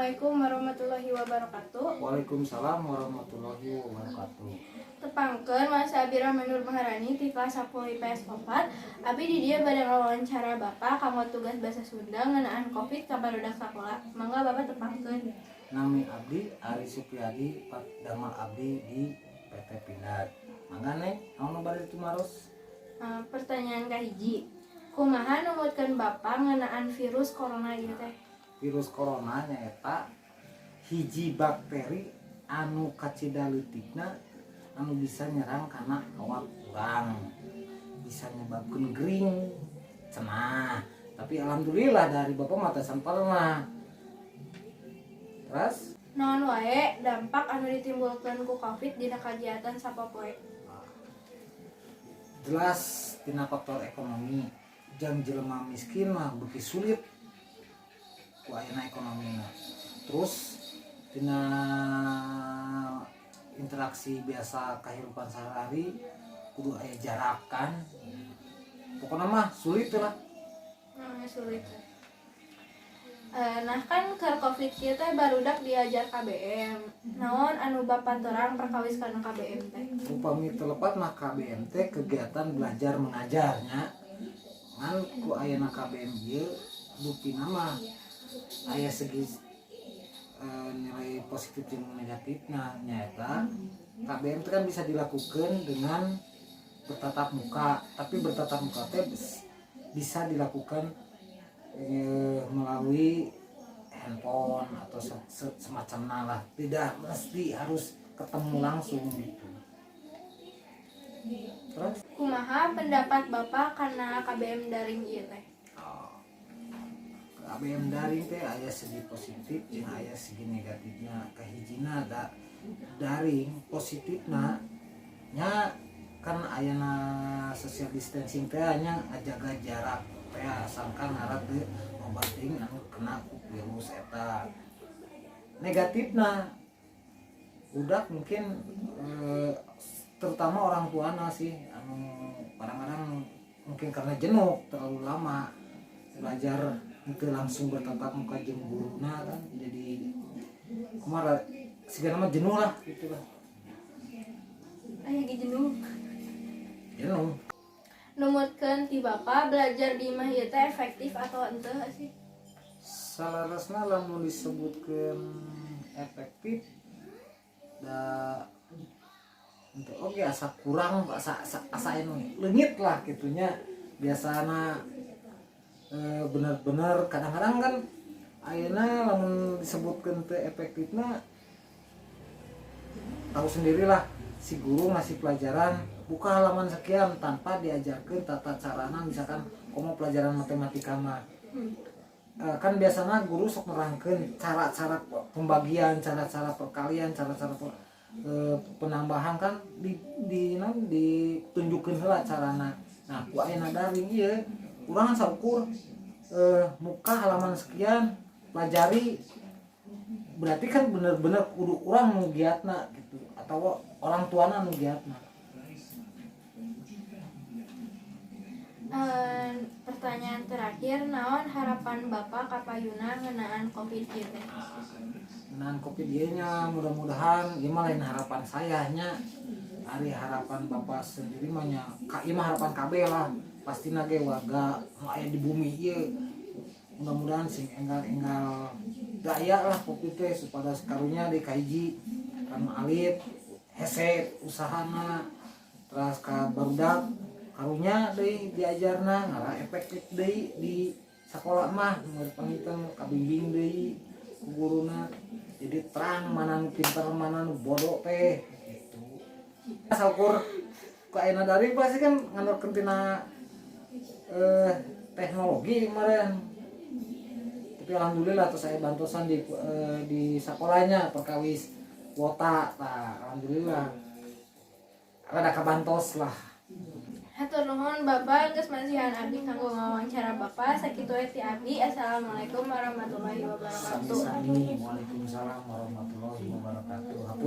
Assalamualaikum warahmatullahi wabarakatuh. Waalaikumsalam warahmatullahi wabarakatuh. Tepangkeun Mas Abi Rahmanur Maharani ti kelas 10 IPS 4. Abi di dieu bade ngawawancara Bapak kanggo tugas bahasa Sunda ngeunaan Covid ka barudak sakola. Mangga Bapak tepangkeun. Nami abdi Ari Supriyadi damel abdi di PT Pindad. Mangga Neng, naon bade tumaros? Pertanyaan kahiji. Kumaha numutkeun Bapak ngeunaan virus corona ieu teh? Virus corona nyaeta hiji bakteri anu kacidaleutikna anu bisa nyerang kana awak urang, bisa nyebabkeun gering, cenah. Tapi alhamdulillah dari Bapak mata sampelna. Terus Naon wae dampak anu ditimbulkeun ku Covid dina kagiatan sapopoe? jelas tina faktor ekonomi, jang jelema miskin mah beuki sulit ku ayeuna ekonomina. Terus tina interaksi biasa kehidupan sehari-hari kudu aya jarak kan. Pokoknya mah sulit lah. Sulit. Nah kan ke Covid kieu teh barudak diajar KBM. Naon anu bapantorang perkawis kana KBM teh? Upami telepat mah KBM teh kegiatan belajar mengajarnya. Ngan ku ayeuna KBM ieu buktina mah aya segi nilai positif jeung negatifna nyaeta KBM itu kan bisa dilakukan dengan bertatap muka, tapi bertatap muka teh bisa dilakukan melalui handphone atau semacamnya lah, tidak mesti harus ketemu langsung gitu. Terus Kumaha pendapat Bapak karena KBM daring ieu teh? KBM daring teh aya segi positif jeung aya segi negatifnya. Kahijina daring positifna nya kan ayana social distancing teh nya ngajaga jarak teh asalkan ngaran teu loba teuing anu kena ku virus eta. Negatifna budak mungkin terutama orang tuana sih anu kadang-kadang mungkin karena jenuh terlalu lama belajar itu langsung bertatap muka jeung guruna kan, jadi kumaha sigana mah jenuh lah gitu lah. Aya ge jenuh. Numutkeun ti Bapak belajar di imah ieu teh efektif atau henteu sih? Salarasna lamun disebutkeun efektif da untuk oke asa kurang asa anu leungit lah gitunya. Biasana bener-bener kadang-kadang kan ayeuna lamun disebutkeun teu efektifna tahu sendirilah, si guru ngasih pelajaran buka halaman sekian tanpa diajarkan tata carana, misalkan komo pelajaran matematika mah kan biasanya guru sok nerangkeun cara-cara pembagian, cara-cara perkalian, cara-cara penambahan kan ditunjukkeun heula carana. Nah ku ayeuna daring ieu urang saukur muka halaman sekian pelajari, berarti kan bener-bener kudu urang nu giatna gitu atau orang tuana nu giatna. Pertanyaan terakhir, naon harapan Bapak ka payuna ngeunaan Covid ieu teh? Ngeunaan Covid ieu nya mudah-mudahan ieu mah lain harapan saya nya, ari harapan Bapak sendiri mah nya ieu mah harapan kabeh lah. Pastina ge warga nu aya di bumi ieu mudah-mudahan sing enggal-enggal daya lah Covid teh supaya karunya di kahiji anu alit hese usahana, terus ka barudak karunya deui diajarna ngara efektif deui di sakola mah pangitan kabimbing deui ku guruna, jadi terang mana nu pinter mana nu bodoh teh gitu. Saukur ku ayeuna daring pasti kan ngandalkeun tina teknologi kemarin. Tapi alhamdulillah tuh saya bantusan di sekolahnya perkawis kuota, nah alhamdulillah ada kabantos lah. Hatur nuhun Bapak geus masihan abdi kanggo ngawawancara Bapak, sakitu ti abdi. Assalamualaikum warahmatullahi wabarakatuh. Sami-sami. Waalaikumsalam warahmatullahi wabarakatuh.